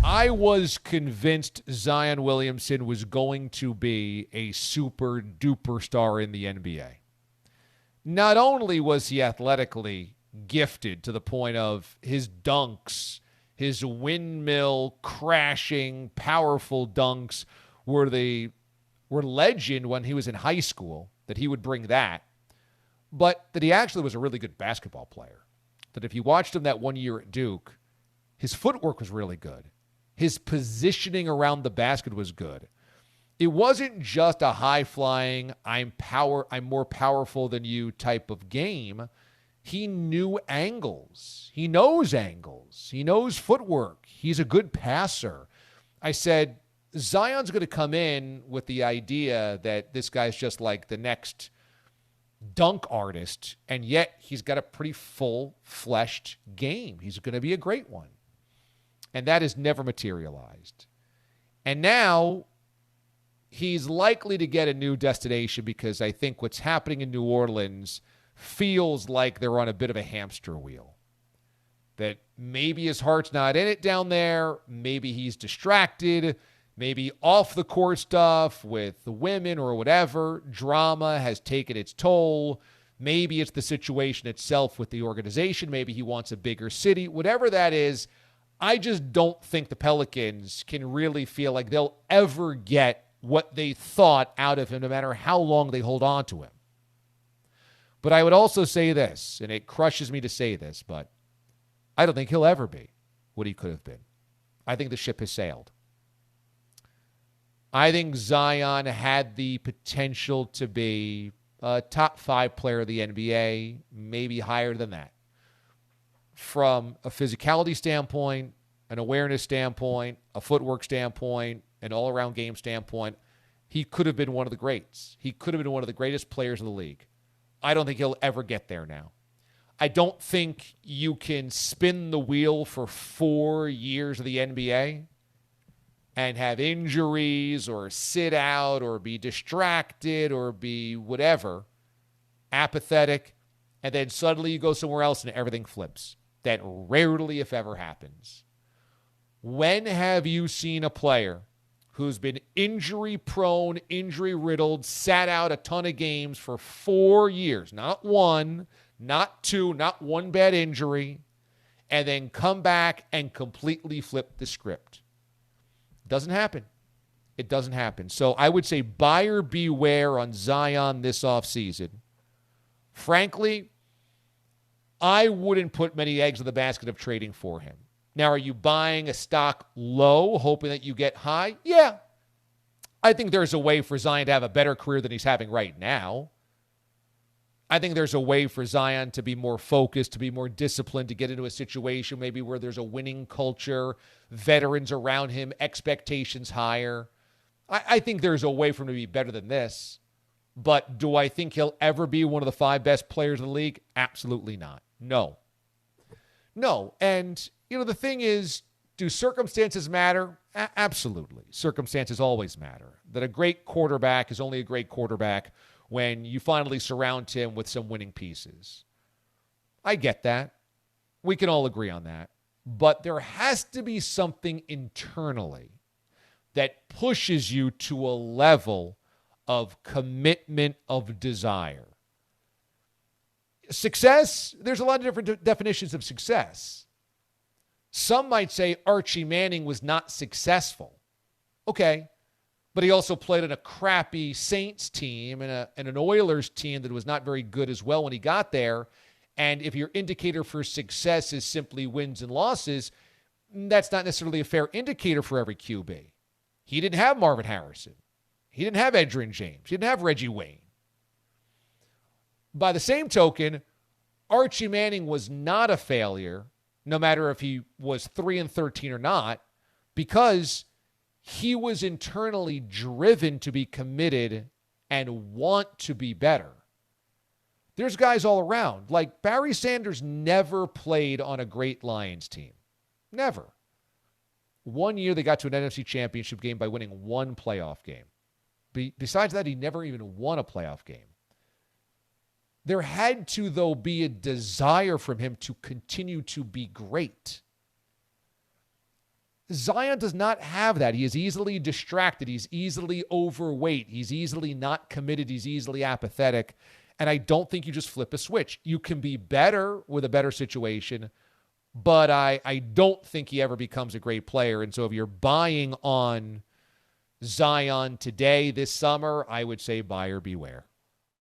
I was convinced Zion Williamson was going to be a super duper star in the NBA. Not only was he athletically gifted to the point of his dunks, his windmill crashing, powerful dunks were legend when he was in high school, that he would bring that, but that he actually was a really good basketball player. That if you watched him that 1 year at Duke, his footwork was really good. His positioning around the basket was good. It wasn't just a high-flying, I'm more powerful than you type of game. He knew angles. He knows angles. He knows footwork. He's a good passer. I said, Zion's going to come in with the idea that this guy's just like the next dunk artist, and yet he's got a pretty full-fleshed game. He's going to be a great one. And that has never materialized. And now he's likely to get a new destination because I think what's happening in New Orleans feels like they're on a bit of a hamster wheel. That maybe his heart's not in it down there. Maybe he's distracted. Maybe off the court stuff with the women or whatever. Drama has taken its toll. Maybe it's the situation itself with the organization. Maybe he wants a bigger city. Whatever that is, I just don't think the Pelicans can really feel like they'll ever get what they thought out of him, no matter how long they hold on to him. But I would also say this, and it crushes me to say this, but I don't think he'll ever be what he could have been. I think the ship has sailed. I think Zion had the potential to be a top 5 player of the NBA, maybe higher than that. From a physicality standpoint, an awareness standpoint, a footwork standpoint, an all-around game standpoint, he could have been one of the greats. He could have been one of the greatest players in the league. I don't think he'll ever get there now. I don't think you can spin the wheel for 4 years of the NBA and have injuries or sit out or be distracted or be whatever, apathetic, and then suddenly you go somewhere else and everything flips. That rarely, if ever, happens. When have you seen a player who's been injury-prone, injury-riddled, sat out a ton of games for 4 years, not one, not two, not one bad injury, and then come back and completely flip the script? Doesn't happen. It doesn't happen. So I would say buyer beware on Zion this offseason. Frankly, I wouldn't put many eggs in the basket of trading for him. Now, are you buying a stock low, hoping that you get high? Yeah. I think there's a way for Zion to have a better career than he's having right now. I think there's a way for Zion to be more focused, to be more disciplined, to get into a situation maybe where there's a winning culture, veterans around him, expectations higher. I think there's a way for him to be better than this. But do I think he'll ever be one of the 5 best players in the league? Absolutely not. No. And, the thing is, do circumstances matter? Absolutely. Circumstances always matter. That a great quarterback is only a great quarterback when you finally surround him with some winning pieces. I get that. We can all agree on that. But there has to be something internally that pushes you to a level of commitment, of desire. Success, there's a lot of different definitions of success. Some might say Archie Manning was not successful. Okay, but he also played on a crappy Saints team and an Oilers team that was not very good as well when he got there. And if your indicator for success is simply wins and losses, that's not necessarily a fair indicator for every QB. He didn't have Marvin Harrison. He didn't have Edgerrin James. He didn't have Reggie Wayne. By the same token, Archie Manning was not a failure, no matter if he was 3-13 or not, because he was internally driven to be committed and want to be better. There's guys all around. Like Barry Sanders never played on a great Lions team. Never. 1 year they got to an NFC championship game by winning one playoff game. Besides that, he never even won a playoff game. There had to, though, be a desire from him to continue to be great. Zion does not have that. He is easily distracted. He's easily overweight. He's easily not committed. He's easily apathetic. And I don't think you just flip a switch. You can be better with a better situation, but I don't think he ever becomes a great player. And so if you're buying on Zion today, this summer, I would say buyer beware.